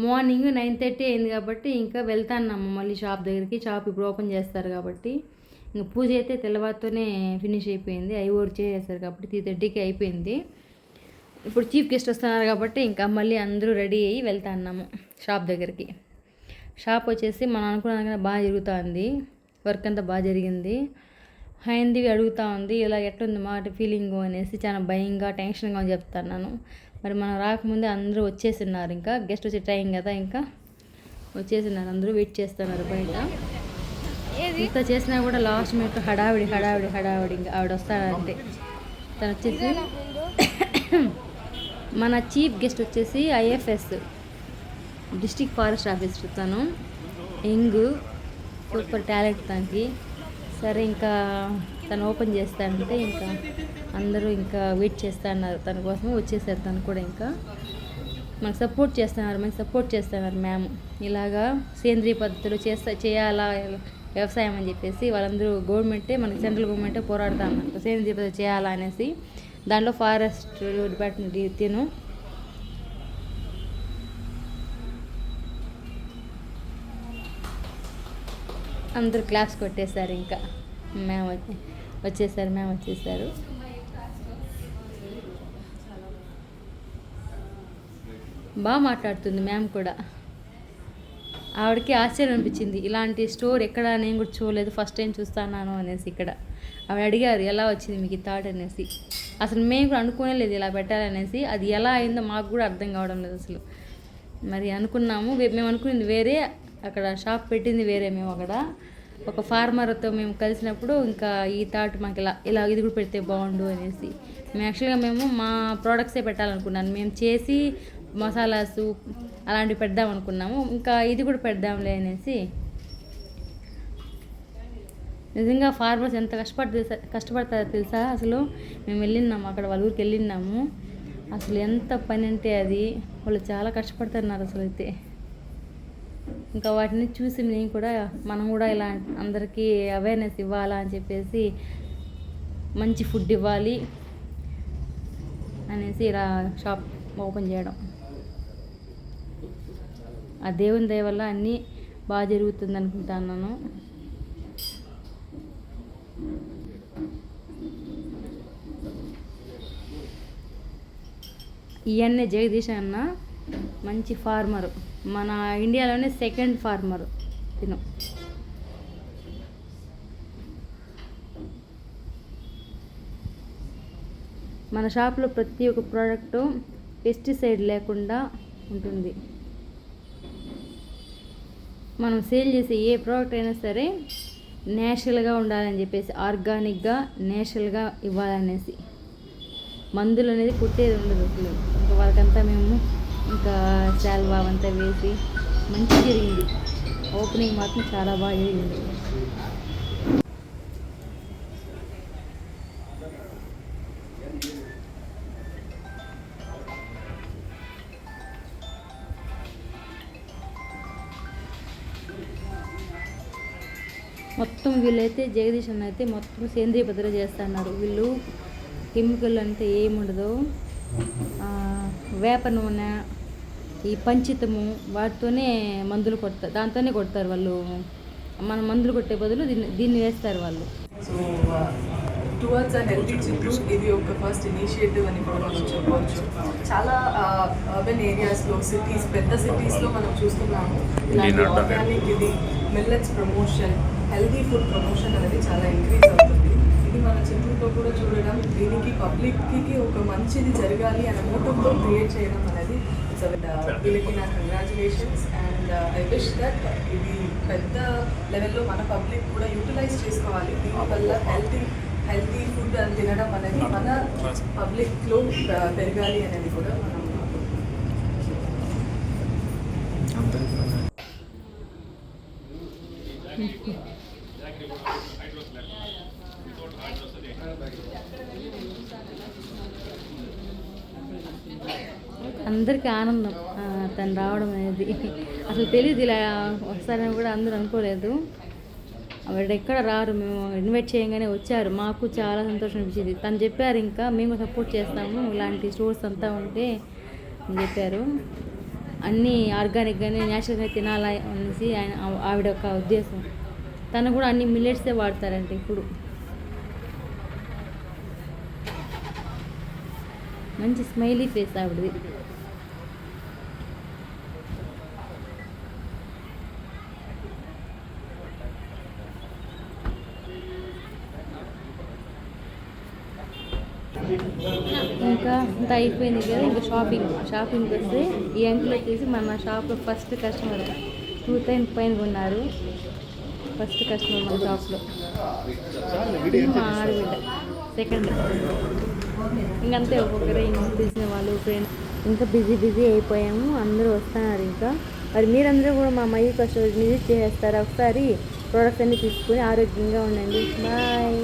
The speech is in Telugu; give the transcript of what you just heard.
మార్నింగ్ 9:30 అయింది కాబట్టి ఇంకా వెళ్తాన్నాము మళ్ళీ షాప్ దగ్గరికి. షాప్ ఇప్పుడు ఓపెన్ చేస్తారు కాబట్టి ఇంక పూజ అయితే తెల్లవారితోనే ఫినిష్ అయిపోయింది. ఐఓడి చేసేసారు కాబట్టి 3:30కి అయిపోయింది. ఇప్పుడు చీఫ్ గెస్ట్ వస్తున్నారు కాబట్టి ఇంకా మళ్ళీ అందరూ రెడీ అయ్యి వెళ్తాన్నాము షాప్ దగ్గరికి. షాప్ వచ్చేసి మనం అనుకున్న బాగా జరుగుతుంది, వర్క్ అంతా బాగా జరిగింది. హైందివి అడుగుతూ ఉంది, ఇలా ఎట్లుంది మాట ఫీలింగు అనేసి. చాలా భయంగా టెన్షన్గా చెప్తాను. మరి మనం రాకముందే అందరూ వచ్చేసిన్నారు, ఇంకా గెస్ట్ వచ్చే టైం కదా, ఇంకా వచ్చేసినారు. అందరూ వెయిట్ చేస్తున్నారు బయట. ఇంత చేసినా కూడా లాస్ట్ మినిట్ హడావిడి ఇంకా ఆవిడ వస్తారంటే. తను వచ్చేసి మన చీఫ్ గెస్ట్ వచ్చేసి ఐఎఫ్ఎస్ డిస్ట్రిక్ట్ ఫారెస్ట్ ఆఫీసర్. తను యంగ్ సూపర్ టాలెంట్ తనకి. సరే ఇంకా తను ఓపెన్ చేస్తానంటే ఇంకా అందరూ ఇంకా వెయిట్ చేస్తూ ఉన్నారు తన కోసం. వచ్చేసారు తను కూడా. ఇంకా మనకు సపోర్ట్ చేస్తున్నారు, మనకి సపోర్ట్ చేస్తున్నారు మ్యామ్. ఇలాగా సేంద్రీయ పద్ధతులు చేయాలా వ్యవసాయం అని చెప్పేసి వాళ్ళందరూ గవర్నమెంటే, మనకి సెంట్రల్ గవర్నమెంటే పోరాడుతూ ఉన్నారు సేంద్రీయ పద్ధతి చేయాలా అనేసి. దాంట్లో ఫారెస్ట్ డిపార్ట్మెంట్ తిను అందరూ క్లాస్ కొట్టేశారు. ఇంకా మ్యామ్ వచ్చేసారు. బాగా మాట్లాడుతుంది మ్యామ్ కూడా. ఆవిడకి ఆశ్చర్యం అనిపించింది, ఇలాంటి స్టోర్ ఎక్కడ నేను కూడా చూడలేదు, ఫస్ట్ టైం చూస్తాను అనేసి. ఇక్కడ ఆవిడ అడిగారు ఎలా వచ్చింది మీకు ఈ థాట్ అనేసి. అసలు మేము కూడా అనుకునే లేదు ఇలా పెట్టాలనేసి. అది ఎలా అయిందో మాకు కూడా అర్థం కావడం లేదు అసలు. మరి అనుకున్నాము, మేము అనుకున్నది వేరే, అక్కడ షాప్ పెట్టింది వేరే. మేము అక్కడ ఒక ఫార్మర్తో మేము కలిసినప్పుడు ఇంకా ఈ థాట్ మాకు ఇలా ఇది కూడా పెడితే బాగుండు అనేసి. యాక్చువల్గా మేము మా ప్రోడక్ట్సే పెట్టాలనుకున్నాను. మేము చేసి మసాలాసు అలాంటివి పెడదాం అనుకున్నాము. ఇంకా ఇది కూడా పెడదాంలే అనేసి. నిజంగా ఫార్మర్స్ ఎంత కష్టపడతారో తెలుసా అసలు. మేము వెళ్ళినాము అక్కడ, వాళ్ళ ఊరికి వెళ్ళినాము. అసలు ఎంత పని అంటే అది, వాళ్ళు చాలా కష్టపడుతున్నారు అసలు అయితే. ఇంకా వాటిని చూసి మనం కూడా ఇలా అందరికీ అవేర్నెస్ ఇవ్వాలా అని చెప్పేసి, మంచి ఫుడ్ ఇవ్వాలి అనేసి ఇలా షాప్ ఓపెన్ చేయడం. ఆ దేవుని దయ వల్ల అన్నీ బాగా జరుగుతుంది అనుకుంటున్నాను. ఈయన్నే జగదీష్ అన్న మంచి ఫార్మరు, మన ఇండియాలోనే సెకండ్ ఫార్మరు తిను. మన షాప్లో ప్రతి ఒక్క ప్రోడక్టు పెస్టిసైడ్ లేకుండా ఉంటుంది. మనం సేల్ చేసే ఏ ప్రోడక్ట్ అయినా సరే నేచురల్గా ఉండాలని చెప్పేసి, ఆర్గానిక్గా నేచురల్గా ఇవ్వాలనేసి. మందులు అనేది కుట్టేది ఉండదు అసలు. ఇంకా వాళ్ళకంతా మేము ఇంకా శాల్వా అంతా వేసి మంచి జరిగింది. ఓపెనింగ్ మాత్రం చాలా బాగా జరిగింది. మొత్తం వీళ్ళైతే జగదీష్ అన్న అయితే మొత్తం సేంద్రీయ పద్ధతిలో చేస్తున్నారు. వీళ్ళు కెమికల్ అంటే ఏముండదు, వేప నూనె, ఈ పంచితము వాటితోనే మందులు కొడతారు, దాంతోనే కొడతారు వాళ్ళు. మన మందులు కొట్టే బదులు దీన్ని వేస్తారు వాళ్ళు. సో టువర్డ్స్ హెల్తీ చిత్తూరు ఇది ఒక ఫస్ట్ ఇనిషియేటివ్ అని కూడా మనం చెప్పవచ్చు. చాలా అర్బన్ ఏరియాస్లో, పెద్ద సిటీస్లో మనం చూస్తున్నాము ఇలాంటి ఆర్గానిక్ ఇది millets promotion, healthy food promotion అనేది చాలా ఇంక్రీజ్ అవుతుంది. ఇది మన చిత్తూరులో కూడా చూడడం, దీనికి పబ్లిక్కి ఒక మంచిది జరగాలి అనే మోటివ్తో క్రియేట్ చేయడం అనేది వీళ్ళకి నా congratulations. And I wish that ఇది పెద్ద లెవెల్లో మన పబ్లిక్ కూడా యూటిలైజ్ చేసుకోవాలి. దీనివల్ల హెల్తీ ఫుడ్ అని తినడం అనేది మన పబ్లిక్లో పెరగాలి అనేది కూడా మనం అందరికీ ఆనందం తను రావడం అనేది. అసలు తెలియదు ఇలా వస్తారని కూడా అందరూ అనుకోలేదు. ఆవిడ ఎక్కడ రారు, మేము ఇన్వైట్ చేయగానే వచ్చారు. మాకు చాలా సంతోషం అనిపించింది. తను చెప్పారు ఇంకా మేము సపోర్ట్ చేస్తాము ఇలాంటి స్టోర్స్ అంతా ఉంటే అని చెప్పారు. అన్నీ ఆర్గానిక్గానే న్యాచురల్గా తినాలి అనేసి ఆవిడ ఒక ఉద్దేశం. తను కూడా అన్ని మిల్లెట్సే వాడతారంట ఇప్పుడు. మంచి స్మైలీ ఫేస్ ఆవిడది. ఇంకా అంతా అయిపోయింది కదా, ఇంకా షాపింగ్ వస్తే ఈ అంకుల్ వచ్చేసి మన షాప్లో ఫస్ట్ కస్టమర్. 2 times పైన ఉన్నారు. ఫస్ట్ కస్టమర్ మన షాప్లో. మా ఆడబిడ్డ సెకండ్. ఇంకంతే ఒక్కొక్కరే తెలిసిన వాళ్ళు ఫ్రెండ్స్. ఇంకా బిజీ అయిపోయాము. అందరూ వస్తున్నారు ఇంకా. మరి మీరందరూ కూడా మా మయూక స్టోర్ విజిట్ చేసేస్తారా? ఒకసారి ప్రోడక్ట్స్ అన్నీ తీసుకొని ఆరోగ్యంగా ఉండండి. బాయ్.